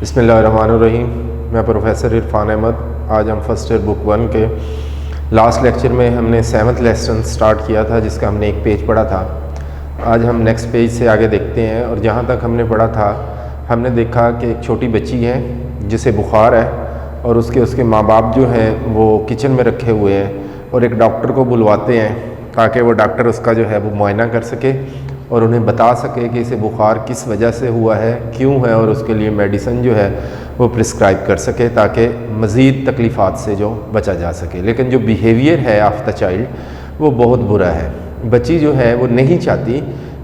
बिस्मिल्लाहिर्रहमानिर्रहीम। मैं प्रोफेसर इरफान अहमद। आज हम फर्स्ट ईयर बुक 1 के लास्ट लेक्चर में हमने 7th लेसन स्टार्ट किया था, जिसका हमने एक पेज पढ़ा था। आज हम नेक्स्ट पेज से आगे देखते हैं और जहाँ तक हमने पढ़ा था हमने देखा कि एक छोटी बच्ची है जिसे बुखार है और उसके माँ बाप जो हैं वो किचन में रखे हुए हैं और एक डॉक्टर को बुलवाते हैं ताकि वो डॉक्टर उसका जो है वो मुआयना कर सके और उन्हें बता सके कि इसे बुखार किस वजह से हुआ है, क्यों है, और उसके लिए मेडिसिन जो है वो प्रिस्क्राइब कर सके ताकि मज़ीद तकलीफ़ात से जो बचा जा सके। लेकिन जो बिहेवियर है ऑफ द चाइल्ड वो बहुत बुरा है। बच्ची जो है वो नहीं चाहती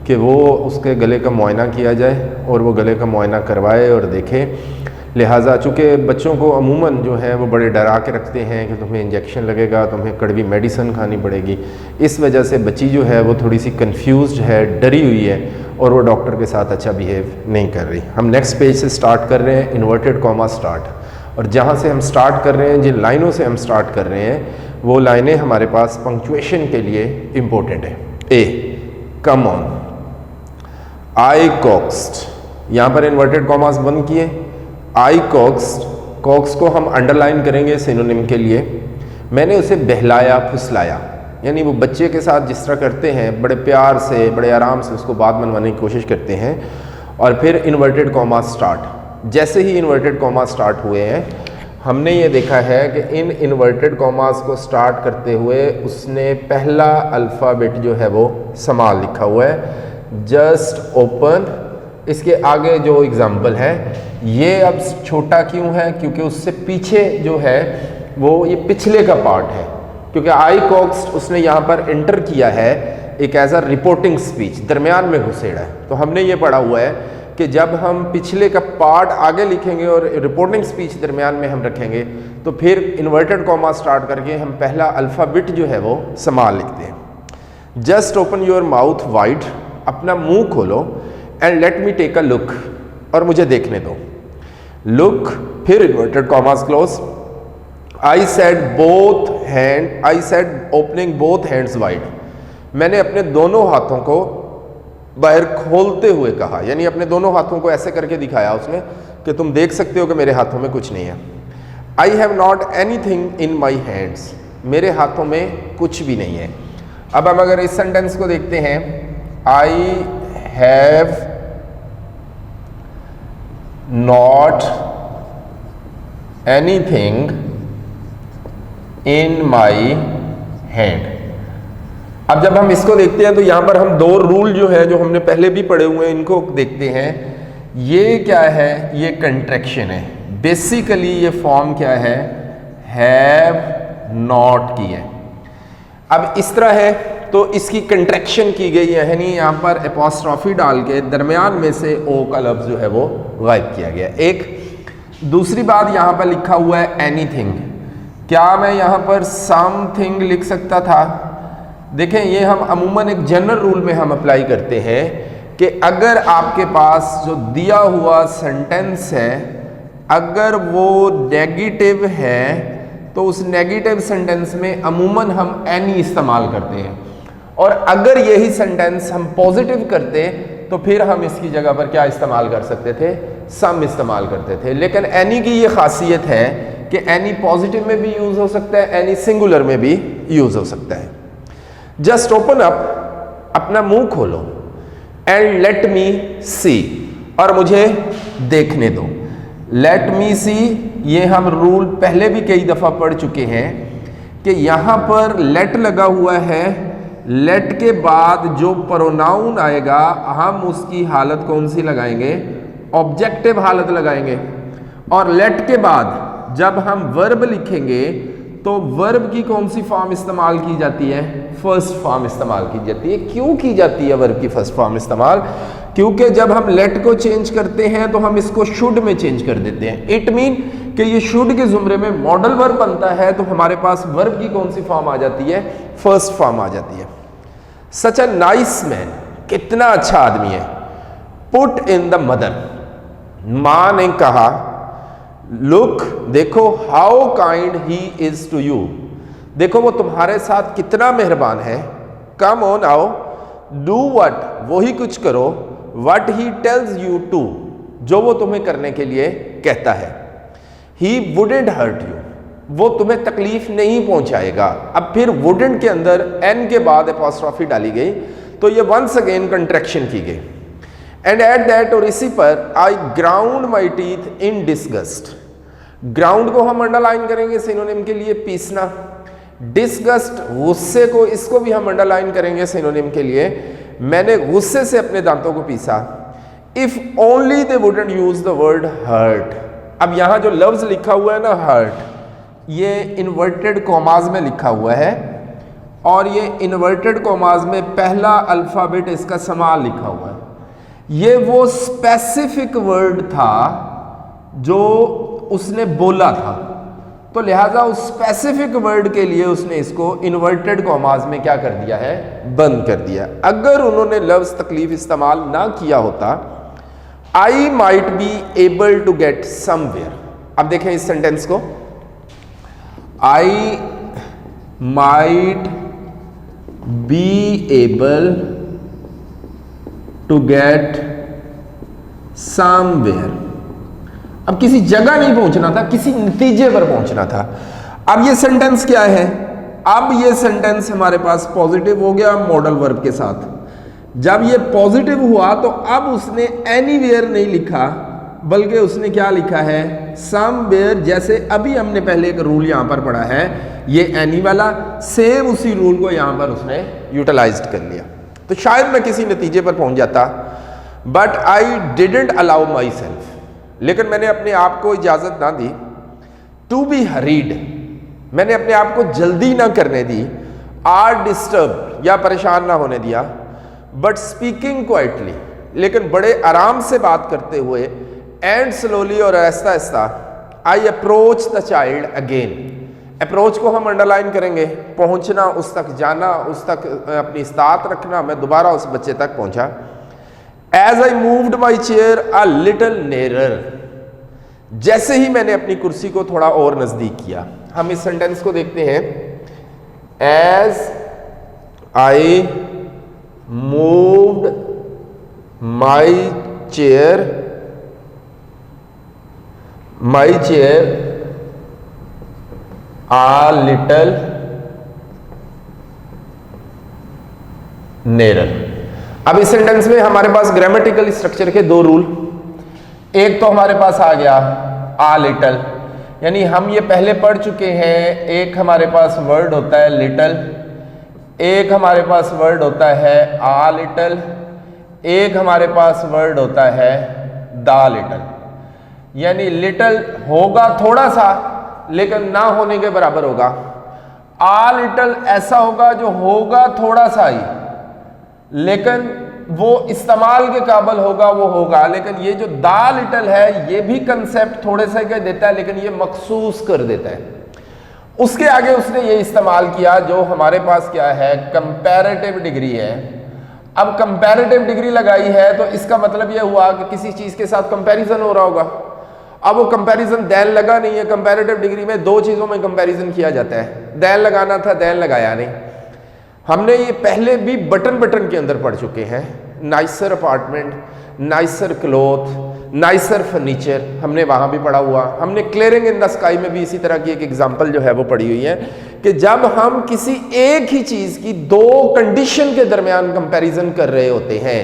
कि वो उसके गले का मुआयना किया जाए और वो गले का मुआयना करवाए और देखे। लिहाजा चूँकि बच्चों को अमूमन जो है वो बड़े डरा के रखते हैं कि तुम्हें इंजेक्शन लगेगा, तुम्हें कड़वी मेडिसिन खानी पड़ेगी। इस वजह से बच्ची जो है वो थोड़ी सी कंफ्यूज्ड है, डरी हुई है और वो डॉक्टर के साथ अच्छा बिहेव नहीं कर रही। हम नेक्स्ट पेज से स्टार्ट कर रहे हैं, इन्वर्टेड कॉमा स्टार्ट। और जहाँ से हम स्टार्ट कर रहे हैं, जिन लाइनों से हम स्टार्ट कर रहे हैं वो लाइनें हमारे पास पंक्चुएशन के लिए इम्पोर्टेंट है। ए, कम ऑन, आई कॉक्स्ट, यहाँ पर इन्वर्टेड कॉमास बंद किए। आई कॉक्स्ट, कॉक्स को हम अंडरलाइन करेंगे सिनोनिम के लिए। मैंने उसे बहलाया फुसलाया, यानी वो बच्चे के साथ जिस तरह करते हैं, बड़े प्यार से बड़े आराम से उसको बात मनवाने की कोशिश करते हैं। और फिर इन्वर्टेड कॉमा स्टार्ट। जैसे ही इन्वर्टेड कॉमा स्टार्ट हुए हैं हमने ये देखा है कि इन इन्वर्टेड कॉमास को स्टार्ट करते हुए उसने पहला अल्फ़ाबेट जो है वो समाल लिखा हुआ है, जस्ट ओपन। इसके आगे जो एग्जाम्पल है ये अब छोटा क्यों है, क्योंकि उससे पीछे जो है वो ये पिछले का पार्ट है, क्योंकि आई कॉक्स्ट उसने यहाँ पर एंटर किया है एक एज अ रिपोर्टिंग स्पीच, दरमियान में घुसेड़ा है। तो हमने ये पढ़ा हुआ है कि जब हम पिछले का पार्ट आगे लिखेंगे और रिपोर्टिंग स्पीच दरमियान में हम रखेंगे तो फिर इन्वर्टेड कॉमा स्टार्ट करके हम पहला अल्फ़ाबेट जो है वो समाल लिखते हैं। Just open your mouth wide, अपना मुंह खोलो, and let me take a look, और मुझे देखने दो। लुक, फिर inverted commas close. I said both hand, I said opening both hands wide, मैंने अपने दोनों हाथों को बाहर खोलते हुए कहा, यानी अपने दोनों हाथों को ऐसे करके दिखाया उसने कि तुम देख सकते हो कि मेरे हाथों में कुछ नहीं है। I have not anything in my hands, मेरे हाथों में कुछ भी नहीं है। अब हम अगर इस सेंटेंस को देखते हैं, I have not anything in my hand. अब जब हम इसको देखते हैं तो यहां पर हम दो रूल जो है जो हमने पहले भी पढ़े हुए हैं इनको देखते हैं। ये क्या है, ये कंट्रैक्शन है। बेसिकली ये फॉर्म क्या है, हैव नॉट की है। अब इस तरह है तो इसकी कंट्रैक्शन की गई है, यानी यहाँ पर एपॉस्ट्रॉफी डाल के दरमियान में से ओ का लफ्ज़ जो है वो गायब किया गया। एक दूसरी बात यहाँ पर लिखा हुआ है एनीथिंग, क्या मैं यहाँ पर समथिंग लिख सकता था? देखें, ये हम अमूमन एक जनरल रूल में हम अप्लाई करते हैं कि अगर आपके पास जो दिया हुआ सेंटेंस है अगर वो नेगेटिव है तो उस नेगेटिव सेंटेंस में अमूमन हम एनी इस्तेमाल करते हैं, और अगर यही सेंटेंस हम पॉजिटिव करते तो फिर हम इसकी जगह पर क्या इस्तेमाल कर सकते थे, सम इस्तेमाल करते थे। लेकिन एनी की ये खासियत है कि एनी पॉजिटिव में भी यूज हो सकता है, एनी सिंगुलर में भी यूज हो सकता है। जस्ट ओपन अप, अपना मुंह खोलो, एंड लेट मी सी, और मुझे देखने दो। लेट मी सी, ये हम रूल पहले भी कई दफा पढ़ चुके हैं कि यहां पर लेट लगा हुआ है। लेट के बाद जो प्रोनाउन आएगा हम उसकी हालत कौन सी लगाएंगे, ऑब्जेक्टिव हालत लगाएंगे। और लेट के बाद जब हम वर्ब लिखेंगे तो वर्ब की कौन सी फॉर्म इस्तेमाल की जाती है, फर्स्ट फॉर्म इस्तेमाल की जाती है। क्यों की जाती है वर्ब की फर्स्ट फॉर्म इस्तेमाल? क्योंकि जब हम लेट को चेंज करते हैं तो हम इसको शुड में चेंज कर देते हैं। इट मीन कि ये शुड के जुमरे में मॉडल वर्ब बनता है तो हमारे पास वर्ब की कौन सी फॉर्म आ जाती है, फर्स्ट फॉर्म आ जाती है। सच अ नाइस मैन, कितना अच्छा आदमी है। पुट इन द मदर, मां ने कहा। लुक, देखो, how kind he is to you, देखो वो तुम्हारे साथ कितना मेहरबान है। कम ऑन, आओ। डू वट, वो ही कुछ करो, what he tells you to, जो वो तुम्हें करने के लिए कहता है। ही वुडेंट हर्ट यू, वो तुम्हें तकलीफ नहीं पहुंचाएगा। अब फिर वुडेंट के अंदर एन के बाद एपॉस्ट्रॉफी डाली गई, तो ये वंस अगेन कंट्रैक्शन की गई। एंड एट दैट, और इसी पर, I ground my teeth in disgust. Ground को हम अंडरलाइन करेंगे सिनोनिम के लिए पीसना। डिसगस्ट गुस्से को, इसको भी हम अंडरलाइन करेंगे सिनोनिम के लिए मैंने गुस्से से अपने दांतों को पीसा। If only they wouldn't use the word hurt. अब यहां जो लफ्ज लिखा हुआ है ना हर्ट, ये इन्वर्टेड कॉमाज में लिखा हुआ है और ये इन्वर्टेड कॉमाज में पहला अल्फाबेट इसका समाल लिखा हुआ है। ये वो स्पेसिफिक वर्ड था जो उसने बोला था, तो लिहाजा उस स्पेसिफिक वर्ड के लिए उसने इसको इन्वर्टेड कॉमाज में क्या कर दिया है, बंद कर दिया। अगर उन्होंने लफ्ज तकलीफ इस्तेमाल ना किया होता, I might be able to get somewhere. अब देखें इस सेंटेंस को, I might be able to get somewhere. अब किसी जगह नहीं पहुंचना था, किसी नतीजे पर पहुंचना था। अब ये सेंटेंस क्या है, अब ये सेंटेंस हमारे पास पॉजिटिव हो गया मॉडल वर्ब के साथ। जब ये पॉजिटिव हुआ तो अब उसने एनीवेयर नहीं लिखा, बल्कि उसने क्या लिखा है, समवेयर। जैसे अभी हमने पहले एक रूल यहां पर पढ़ा है, ये एनी वाला, सेम उसी रूल को यहां पर उसने यूटिलाइज्ड कर लिया। तो शायद मैं किसी नतीजे पर पहुंच जाता, but I didn't allow my self, लेकिन मैंने अपने आप को इजाजत ना दी, टू बी हरीड, मैंने अपने आप को जल्दी ना करने दी, आर डिस्टर्ब या परेशान ना होने दिया, बट स्पीकिंग क्वाइटली, लेकिन बड़े आराम से बात करते हुए, एंड स्लोली और Aahista Aahista, I approach the child again. Approach को हम अंडरलाइन करेंगे, पहुंचना, उस तक जाना, उस तक अपनी इस्तात रखना। मैं दोबारा उस बच्चे तक पहुंचा। As I moved my chair a little nearer, जैसे ही मैंने अपनी कुर्सी को थोड़ा और नजदीक किया। हम इस सेंटेंस को देखते हैं, as I moved my chair a little nearer। अब इस सेंटेंस में हमारे पास ग्रामेटिकल स्ट्रक्चर के दो रूल, एक तो हमारे पास आ गया a little, यानी हम ये पहले पढ़ चुके हैं। एक हमारे पास वर्ड होता है लिटल, एक हमारे पास वर्ड होता है a little, एक हमारे पास वर्ड होता है द लिटल। यानी लिटल होगा थोड़ा सा, लेकिन ना होने के बराबर होगा। आ लिटल ऐसा होगा जो होगा थोड़ा सा ही, लेकिन वो इस्तेमाल के काबिल होगा, वो होगा। लेकिन ये जो दा लिटल है, ये भी कंसेप्ट थोड़े से के देता है, लेकिन ये मखसूस कर देता है। उसके आगे उसने ये इस्तेमाल किया जो हमारे पास क्या है, कंपैरेटिव डिग्री है। अब कंपैरेटिव डिग्री लगाई है तो इसका मतलब ये हुआ कि किसी चीज के साथ कंपैरिजन हो रहा होगा। अब वो कंपैरिजन दैन लगा नहीं है। कंपैरेटिव डिग्री में दो चीजों में कंपैरिजन किया जाता है, दैन लगाना था, दैन लगाया नहीं। हमने ये पहले भी बटन के अंदर पढ़ चुके हैं। Nicer apartment, nicer cloth, nicer furniture, हमने वहां भी पढ़ा हुआ। हमने क्लियरिंग इन द स्काई में भी इसी तरह की एक एग्जांपल जो है वो पढ़ी हुई है कि जब हम किसी एक ही चीज की दो कंडीशन के दरमियान कंपैरिजन कर रहे होते हैं,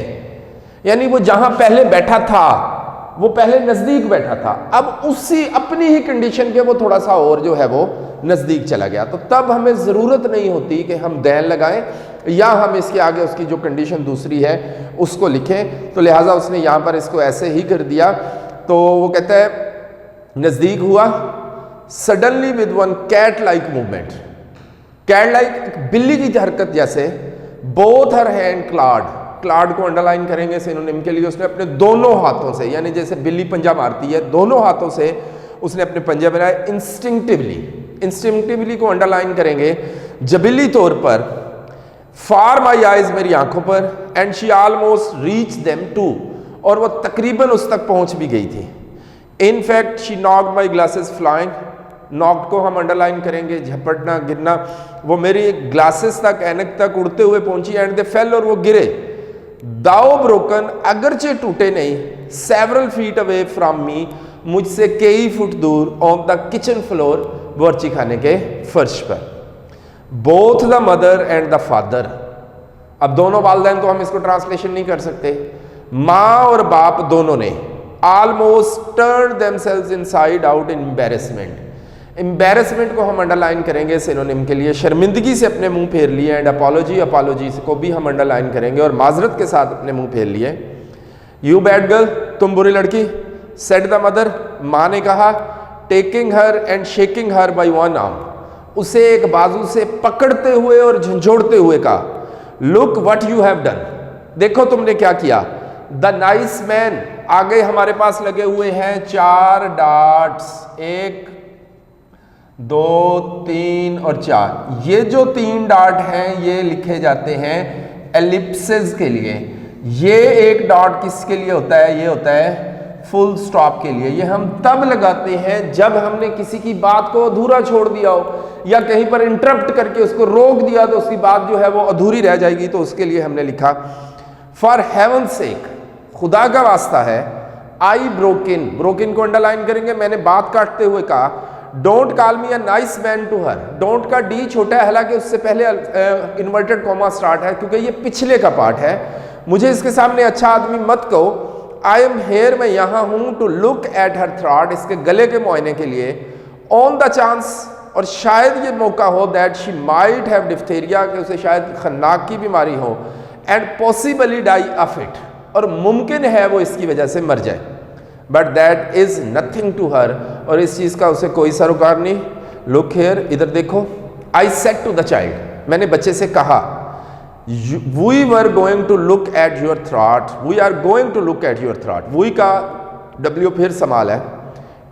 यानी वो जहां पहले बैठा था वो पहले नजदीक बैठा था, अब उसी अपनी ही कंडीशन के वो थोड़ा सा और जो है वो नजदीक चला गया, तो तब हमें जरूरत नहीं होती कि हम दैन लगाएं या हम इसके आगे उसकी जो कंडीशन दूसरी है उसको लिखें। तो लिहाजा उसने यहां पर इसको ऐसे ही कर दिया। तो वो कहता है नजदीक हुआ, suddenly with one cat like movement, cat like बिल्ली की हरकत जैसे, both her hand clawed, clawed को अंडरलाइन करेंगे सिनोनिम के लिए। उसने अपने दोनों हाथों से, यानी जैसे बिल्ली पंजा मारती है, दोनों हाथों से उसने अपने पंजे बनाए। इंस्टिंक्टिवली, इंस्टिंक्टिवली को अंडरलाइन करेंगे जबीली तौर पर। फार माई आइज, मेरी आंखों पर। And she almost reach them too, और वो तकरीबन उस तक पहुंच भी गई थी। In fact she knocked my glasses flying, knocked को हम अंडरलाइन करेंगे झपटना, गिरना। वो मेरी ग्लासेस तक, ऐनक तक उड़ते हुए पहुंची। एंड दे फेल, और वो गिरे। दाओ ब्रोकन, अगरचे टूटे नहीं, several feet away from me, मुझसे कई फुट दूर, ऑन द किचन फ्लोर, बावर्ची खाने के फर्श पर। Both the mother and the father, अब दोनों वालिदैन तो हम इसको ट्रांसलेशन नहीं कर सकते, माँ और बाप दोनों ने almost turn themselves inside out in embarrassment, embarrassment को हम अंडरलाइन करेंगे सिनोनिम के लिए, शर्मिंदगी से अपने मुंह फेर लिए, एंड अपॉलोजी, अपॉलोजी को भी हम अंडरलाइन करेंगे और माजरत के साथ अपने मुंह फेर लिए। यू बैड गर्ल, तुम बुरी लड़की, सेड द मदर, माँ ने कहा, taking her and shaking her by one arm, उसे एक बाजू से पकड़ते हुए और झंझोड़ते हुए कहा, look what you have done, देखो तुमने क्या किया। द नाइस मैन, आगे हमारे पास लगे हुए हैं 4 डॉट्स, 1 2 3 और 4, ये जो 3 डॉट हैं ये लिखे जाते हैं एलिप्सिस के लिए, ये एक डॉट किसके लिए होता है, ये होता है फुल स्टॉप के लिए। ये हम तब लगाते हैं जब हमने किसी की बात को अधूरा छोड़ दिया हो या कहीं पर इंटरप्ट करके उसको रोक दिया तो उसकी बात जो है वो अधूरी रह जाएगी, तो उसके लिए हमने लिखा फॉर हेवन सेक, खुदा का वास्ता है, आई ब्रोकिन, ब्रोकिन को अंडरलाइन करेंगे, मैंने बात काटते हुए कहा, don't call me a nice man to her, don't का डी छोटा है, हालांकि उससे पहले इन्वर्टेड कॉमा स्टार्ट है क्योंकि ये पिछले का पार्ट है, मुझे इसके सामने अच्छा आदमी मत कहो, आई एम हेयर, मैं यहाँ हूँ, to look at her throat, इसके गले के मुआयने के लिए, ऑन द चांस, और शायद ये मौका हो, that she might have diphtheria, कि उसे शायद खन्नाक की बीमारी हो, and possibly die of it, और मुमकिन है वो इसकी वजह से मर जाए, but that is nothing to her, और इस चीज़ का उसे कोई सरोकार नहीं। लुक हेयर, इधर देखो, I said to the child, मैंने बच्चे से कहा, we were going to look at your throat, we are going to look at your throat, we का डब्ल्यू फिर समाल है,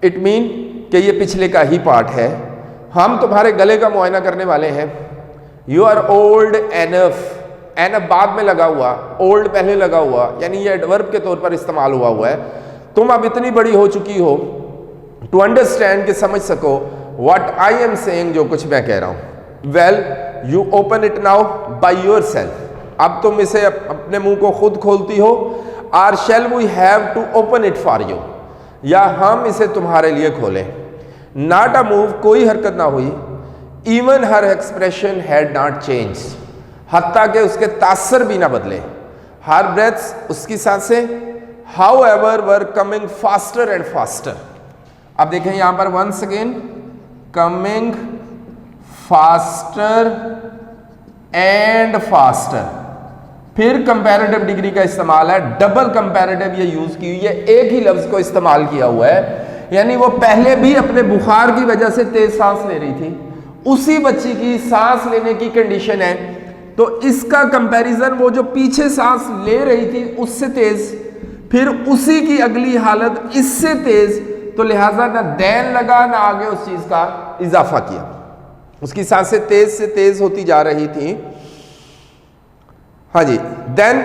इट मीन कि ये पिछले का ही पार्ट है, हम तुम्हारे गले का मुआयना करने वाले हैं। You are old enough, enough बाद में लगा हुआ, ओल्ड पहले लगा हुआ, यानी ये एडवर्ब के तौर पर इस्तेमाल हुआ है, तुम अब इतनी बड़ी हो चुकी हो टू अंडरस्टैंड, कि समझ सको व्हाट आई एम सेइंग, जो कुछ मैं कह रहा हूं। Well you open it now by yourself, अब तुम इसे अपने मुंह को खुद खोलती हो, or shall we have to open it for you, या हम इसे तुम्हारे लिए खोलें। नॉट अ मूव, कोई हरकत ना हुई, even her expression had not change, हत्ता के उसके तासर भी ना बदले, हर ब्रेथ्स, उसकी सांसें, however were coming faster and faster. अब देखें यहां पर once again, coming faster and faster, फिर कंपैरेटिव डिग्री का इस्तेमाल है, डबल कंपैरेटिव ये यूज की हुई है, एक ही लफ्ज को इस्तेमाल किया हुआ है, यानी वो पहले भी अपने बुखार की वजह से तेज सांस ले रही थी, उसी बच्ची की सांस लेने की कंडीशन है, तो इसका कंपैरिजन वो जो पीछे सांस ले रही थी उससे तेज, फिर उसी की अगली हालत इससे तेज, तो लिहाजा ना देन लगा ना आगे उस चीज का इजाफा किया, उसकी सांसें तेज से तेज होती जा रही थी। हाँ जी, देन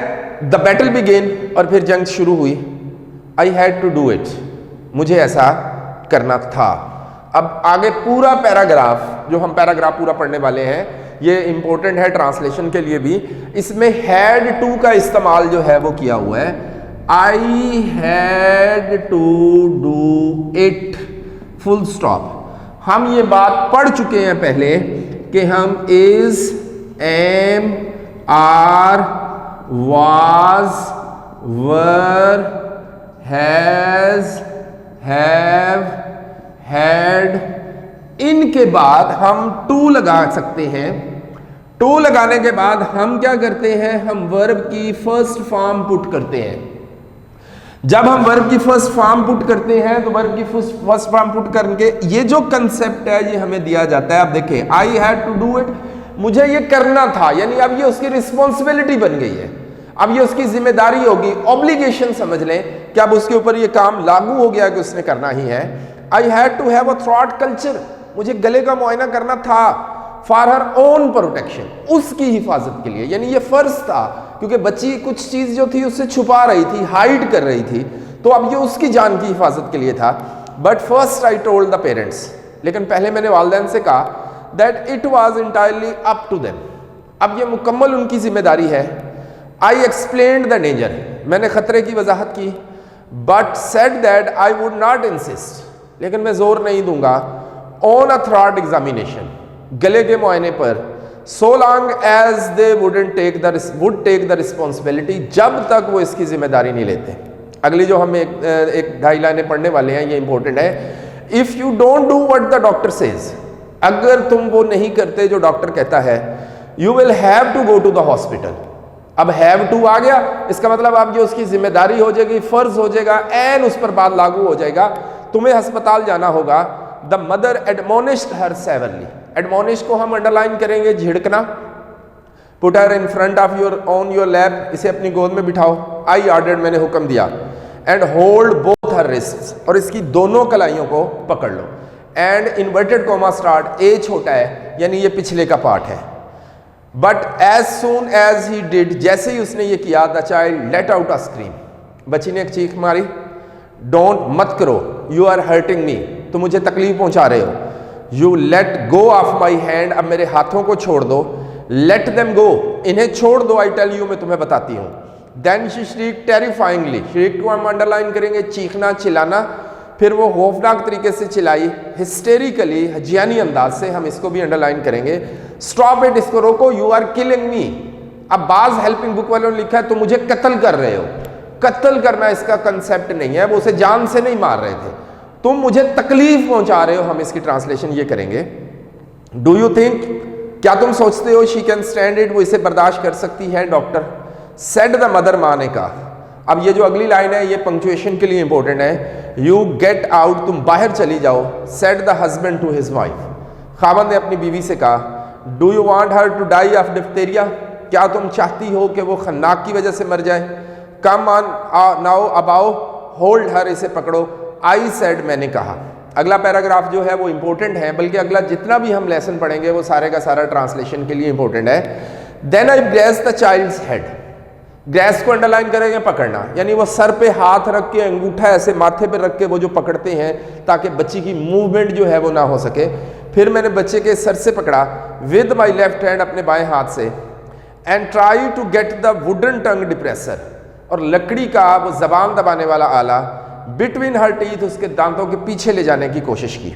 द बैटल बिगेन, और फिर जंग शुरू हुई, I had to do it, मुझे ऐसा करना था। अब आगे पूरा पैराग्राफ, जो हम पैराग्राफ पूरा पढ़ने वाले हैं, ये इंपॉर्टेंट है ट्रांसलेशन के लिए भी, इसमें हैड टू का इस्तेमाल जो है वो किया हुआ है, I had to do it, full stop. हम ये बात पढ़ चुके हैं पहले कि हम is, am, are, was, were, has, have, had, इनके बाद हम टू लगा सकते हैं। टू लगाने के बाद हम क्या करते हैं, हम वर्ब की फर्स्ट फॉर्म पुट करते हैं। जब हम वर्ब की फर्स्ट फॉर्म पुट करते हैं तो वर्ब की फर्स्ट फॉर्म पुट करके ये जो कंसेप्ट है ये हमें दिया जाता है। अब देखें, I had to do it, मुझे ये करना था, यानी अब ये उसकी रिस्पॉन्सिबिलिटी बन गई है, अब ये उसकी जिम्मेदारी होगी, ऑब्लिगेशन समझ लें कि अब उसके ऊपर ये काम लागू हो गया कि उसने करना ही है। I had to have a throat culture, मुझे गले का मुआयना करना था, फॉर हर ओन प्रोटेक्शन, उसकी हिफाजत के लिए, यानी ये फर्ज था क्योंकि बच्ची कुछ चीज जो थी उससे छुपा रही थी, हाइड कर रही थी, तो अब ये उसकी जान की हिफाजत के लिए था। But first I told the parents, लेकिन पहले मैंने वालिदैन से कहा that it was entirely up to them, अब ये मुकम्मल उनकी जिम्मेदारी है। आई एक्सप्लेन्ड द डेंजर, मैंने खतरे की वजाहत की, but said that I would not insist, लेकिन मैं जोर नहीं दूंगा, ऑन अ थ्रॉट एग्जामिनेशन, गले के मुआयने पर, so long as they would take the responsibility, जब तक वो इसकी जिम्मेदारी नहीं लेते। अगली जो हम एक 2.5 लाइनें पढ़ने वाले हैं, ये इंपॉर्टेंट है। If you don't do what the doctor says, अगर तुम वो नहीं करते जो डॉक्टर कहता है, you will have to go to the hospital. अब हैव टू आ गया, इसका मतलब अब ये उसकी जिम्मेदारी हो जाएगी, फर्ज हो जाएगा, एन उस पर बात लागू हो जाएगा, तुम्हें अस्पताल जाना होगा। The mother admonished her severely, admonish को हम अंडरलाइन करेंगे, झिड़कना। Put her in front of on your lap, इसे अपनी गोद में बिठाओ। आई ऑर्डर्ड, मैंने हुक्म दिया। And hold both her wrists, और इसकी दोनों कलाइयों को पकड़ लो। And inverted comma start, a छोटा है यानी ये पिछले का पार्ट है। But as soon as he did, जैसे ही उसने ये किया, the child let out a scream, बच्ची ने एक चीख मारी। डोंट, मत करो, यू आर हर्टिंग मी, तुम मुझे तकलीफ पहुंचा रहे हो। You let go of my hand, अब मेरे हाथों को छोड़ दो। लेट देम गो, इन्हें छोड़ दो, आई टेल यू, मैं तुम्हें बताती हूँ। देन शी श्रीक टेरिफाइंगली, श्रीक को हम अंडरलाइन करेंगे, चीखना, चिल्लाना। फिर वो खौफनाक तरीके से चिल्लाई, हिस्टेरिकली, हजियानी अंदाज से, हम इसको भी अंडरलाइन करेंगे। स्टॉप इट, इसको रोको, यू आर किलिंग मी। अब बाज हेल्पिंग बुक वालों ने लिखा है, तुम मुझे कत्ल कर रहे हो। कत्ल करना इसका कंसेप्ट नहीं है, वो उसे जान से नहीं मार रहे थे, तुम मुझे तकलीफ पहुंचा रहे हो, हम इसकी ट्रांसलेशन ये करेंगे। डू यू थिंक, क्या तुम सोचते हो, शी कैन स्टैंड इट, वो इसे बर्दाश्त कर सकती है, डॉक्टर। सेड द मदर, माँ ने कहा। अब ये जो अगली लाइन है, ये पंक्चुएशन के लिए इंपॉर्टेंट है। यू गेट आउट, तुम बाहर चली जाओ। Said the husband to his wife, खामन ने अपनी बीवी से कहा। Do you want her to die of diphtheria, क्या तुम चाहती हो कि वो खन्नाक की वजह से मर जाए। Come on now, about, hold her, इसे पकड़ो। आई सेड, मैंने कहा। अगला पैराग्राफ जो है वो इंपॉर्टेंट है, बल्कि अगला जितना भी हम लेसन पढ़ेंगे वो सारे का सारा ट्रांसलेशन के लिए इंपॉर्टेंट है। Then I grasped the child's head, grasp को अंडरलाइन करेंगे, पकड़ना, यानी वो सर पे हाथ रख के, अंगूठा ऐसे माथे पे रख के वो जो पकड़ते हैं ताकि बच्ची की मूवमेंट जो है वो ना हो सके। फिर मैंने बच्चे के सर से पकड़ा विद माई लेफ्ट हैंड, अपने बाएं हाथ से। And try to get the wooden tongue depressor, और लकड़ी का वो जबान दबाने वाला आला, बिटवीन हर टीथ, उसके दांतों के पीछे ले जाने की कोशिश की।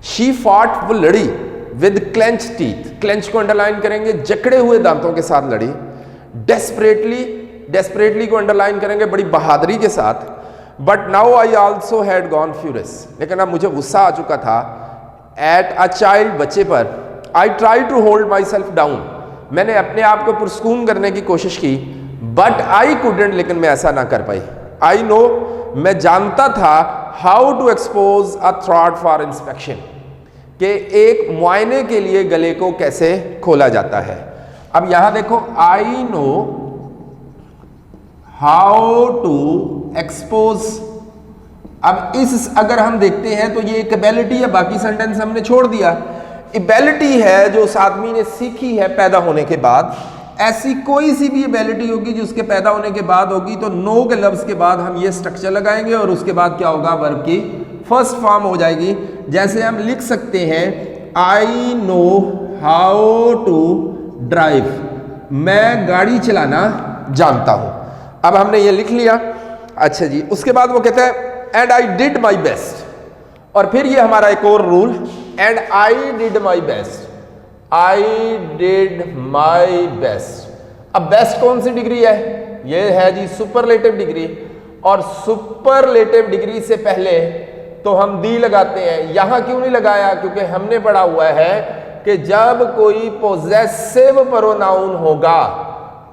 शी फॉट, वो लड़ी, विद क्लेंच टीथ, क्लेंच को अंडरलाइन करेंगे, जकड़े हुए दांतों के साथ लड़ी। डेस्परेटली, डेस्परेटली को अंडरलाइन करेंगे, बड़ी बहादुरी के साथ। But now I also had gone furious, लेकिन अब मुझे गुस्सा आ चुका था। एट अ चाइल्ड, बच्चे पर। I try to hold myself down, मैंने अपने आप को पुरस्कून करने की कोशिश की। बट आई कुडेंट, लेकिन मैं ऐसा ना कर पाई। आई नो, मैं जानता था, how to expose a throat for inspection, कि एक मुआयने के लिए गले को कैसे खोला जाता है। अब यहां देखो, I know how to expose. अब इस अगर हम देखते हैं तो ये एक एबिलिटी है, बाकी सेंटेंस हमने छोड़ दिया। एबिलिटी है जो उस आदमी ने सीखी है पैदा होने के बाद। ऐसी कोई सी भी एबिलिटी होगी जो उसके पैदा होने के बाद होगी, तो नो के लफ्ज के बाद हम ये स्ट्रक्चर लगाएंगे और उसके बाद क्या होगा, वर्ब की फर्स्ट फॉर्म हो जाएगी। जैसे हम लिख सकते हैं, I know how to drive, मैं गाड़ी चलाना जानता हूं। अब हमने ये लिख लिया। अच्छा जी, उसके बाद वो कहता है and I did my best, और फिर ये हमारा एक और rule, and I did my best, I did my best. अब बेस्ट कौन सी डिग्री है, ये है जी सुपरलेटिव डिग्री, और सुपरलेटिव डिग्री से पहले तो हम दी लगाते हैं। यहां क्यों नहीं लगाया, क्योंकि हमने पढ़ा हुआ है कि जब कोई पोजेसिव प्रोनाउन होगा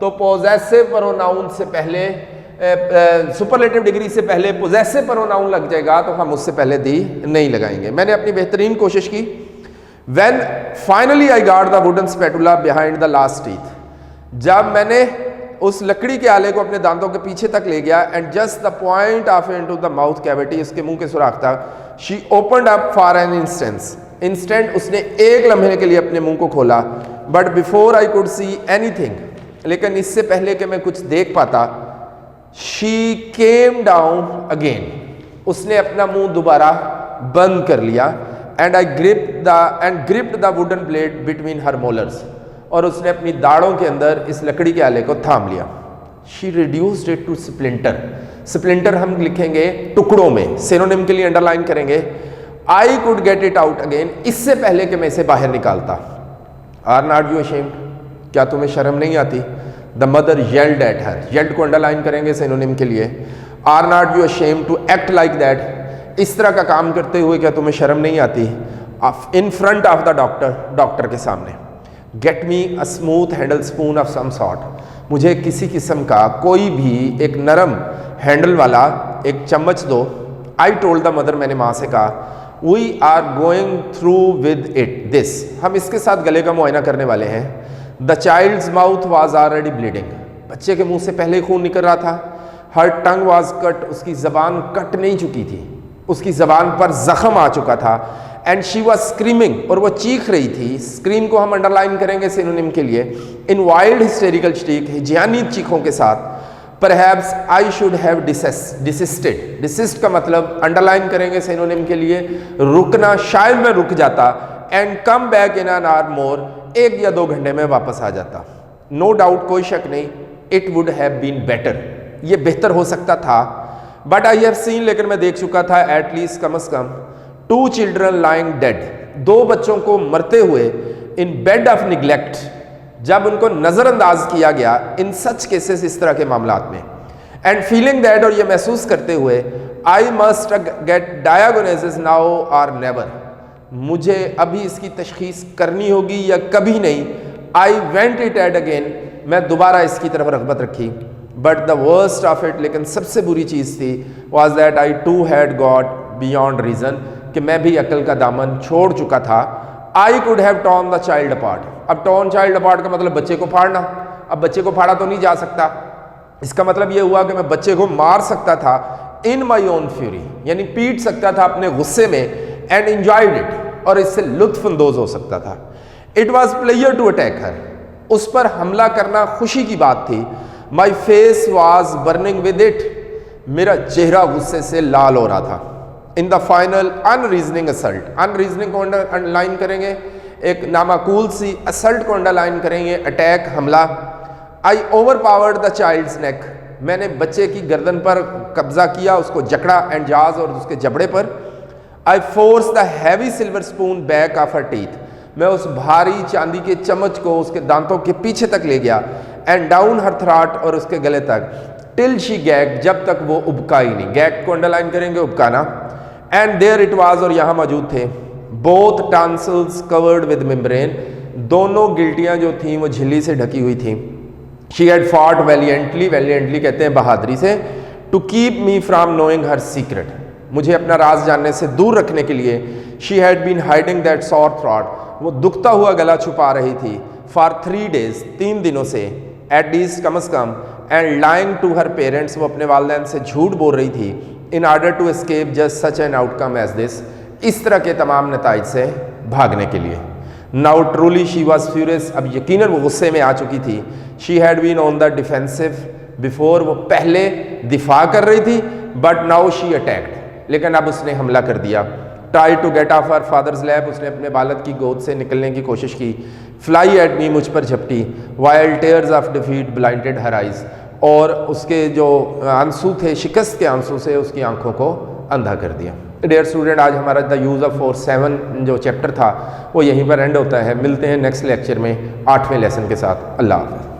तो पोजेसिव प्रोनाउन से पहले, सुपरलेटिव डिग्री से पहले पोजेसिव प्रोनाउन लग जाएगा, तो हम उससे पहले दी नहीं लगाएंगे। मैंने अपनी बेहतरीन कोशिश की। When finally I got the wooden spatula behind the last teeth, जब मैंने उस लकड़ी के आले को अपने दांतों के पीछे तक ले गया, and just the point of into the mouth cavity, उसके मुंह के सुराख तक, she opened up for an instant, उसने एक लम्हे के लिए अपने मुंह को खोला। But before I could see anything, लेकिन इससे पहले कि मैं कुछ देख पाता, शी केम डाउन अगेन, उसने अपना मुंह दोबारा बंद कर लिया। And I gripped the wooden blade between her molars, और उसने अपनी दाढ़ों के अंदर इस लकड़ी के आले को थाम लिया। She reduced it to splinter. Splinter हम लिखेंगे टुकड़ों में, सिनोनिम के लिए अंडरलाइन करेंगे। I could get it out again, इससे पहले कि मैं इसे बाहर निकालता। आर नॉट यू अशेम्ड, क्या तुम्हें शर्म नहीं आती? The mother yelled at her, yelled को अंडरलाइन करेंगे सिनोनिम के लिए। Are not you ashamed to act like that, इस तरह का काम करते हुए क्या तुम्हें शर्म नहीं आती? In front of the doctor, doctor के सामने। Get me a smooth handle spoon of some sort, मुझे किसी किस्म का कोई भी एक नरम हैंडल वाला एक चम्मच दो। आई टोल्ड द मदर, मैंने माँ से कहा, we are going through with it this, हम इसके साथ गले का मुआयना करने वाले हैं। The child's mouth was already bleeding, बच्चे के मुंह से पहले ही खून निकल रहा था। हर टंग वॉज कट, उसकी जबान कट नहीं चुकी थी, उसकी जबान पर जख्म आ चुका था। एंड शी वॉज स्क्रीमिंग, और वो चीख रही थी। स्क्रीम को हम अंडरलाइन करेंगे सिनोनिम के लिए, इन वाइल्ड हिस्टेरिकल स्ट्रीक, हिजयानी चीखों के साथ। Perhaps I should have desisted, desist का मतलब अंडरलाइन करेंगे सिनोनिम के लिए रुकना, शायद मैं रुक जाता। And come back in an hour more, 1 या 2 घंटे में वापस आ जाता। नो डाउट, कोई शक नहीं, it would have been better, ये बेहतर हो सकता था। बट आई हैव सीन, लेकिन मैं देख चुका था, एटलीस्ट कम अज कम 2 चिल्ड्रन लाइंग डेड, 2 बच्चों को मरते हुए इन बेड ऑफ निग्लेक्ट, जब उनको नजरअंदाज किया गया इन सच केसेस, इस तरह के मामलात में। एंड फीलिंग दैट, और ये महसूस करते हुए, I must get diagnosis now or never, मुझे अभी इसकी तशखीस करनी होगी या कभी नहीं। I went it at again, मैं दोबारा इसकी तरफ रग़बत रखी। But the worst of it, लेकिन सबसे बुरी चीज़ थी, was that I too had got beyond reason, कि मैं भी अकल का दामन छोड़ चुका था। I could have torn the child apart, अब टॉर्न चाइल्ड अपार्ट का मतलब बच्चे को फाड़ना। अब बच्चे को फाड़ा तो नहीं जा सकता, इसका मतलब ये हुआ कि मैं बच्चे को मार सकता था इन माई ओन फ्यूरी, यानी पीट सकता था अपने गुस्से में। एंड एंजॉयड इट, और इससे लुत्फानंदोज हो सकता था। It was pleasure to attack her, उस पर हमला करना खुशी की बात थी। My face was burning with it, मेरा चेहरा गुस्से से लाल हो रहा था। In the final unreasoning assault, unreasoning को अंडरलाइन करेंगे, एक नामाकूल सी, असल्ट को अंडरलाइन करेंगे, अटैक, हमला। I overpowered the child's neck, मैंने बच्चे की गर्दन पर कब्जा किया, उसको जकड़ा, एंड जाज, और उसके जबड़े पर। I force the heavy silver spoon back of her teeth, मैं उस भारी चांदी के चम्मच को उसके दांतों के पीछे तक ले गया। एंड डाउन हर थ्रॉट, और उसके गले तक। टिल शी गैग, जब तक वो उबकाई नहीं, गैग को अंडरलाइन करेंगे, उबकाना। एंड देयर इट वाज, और यहाँ मौजूद थे। Both tonsils covered with membrane, दोनों गिल्टियाँ जो थीं वो झिल्ली से ढकी हुई थीं। She had fought valiantly, valiantly कहते हैं बहादुरी से, to keep me from knowing her secret, मुझे अपना राज जानने से दूर रखने के लिए। She had been hiding that sore throat, वो दुखता हुआ गला छुपा रही थी। फॉर 3 days, 3 दिनों से, एट लीस्ट कम अज कम। And lying to her parents, वो अपने वालिदैन से झूठ बोल रही थी। In order to escape just such an outcome as this, इस तरह के तमाम नताइज से भागने के लिए। Now truly she was furious, अब यकीनन वो गुस्से में आ चुकी थी। She had been on the defensive before, वो पहले दिफा कर रही थी, बट नाउ शी अटैक्ड, लेकिन अब उसने हमला कर दिया। Try to get off her father's lap, उसने अपने बालक की गोद से निकलने की कोशिश की। फ्लाई एट मी, मुझ पर झपटी। While tears of defeat blinded her eyes, और उसके जो आंसू थे, शिकस्त के आंसू से उसकी आंखों को अंधा कर दिया। डियर स्टूडेंट, आज हमारा द यूज़ ऑफ फोर्स 7 जो चैप्टर था वो यहीं पर एंड होता है। मिलते हैं नेक्स्ट लेक्चर में 8वें लेसन के साथ। अल्लाह हाफ़िज़।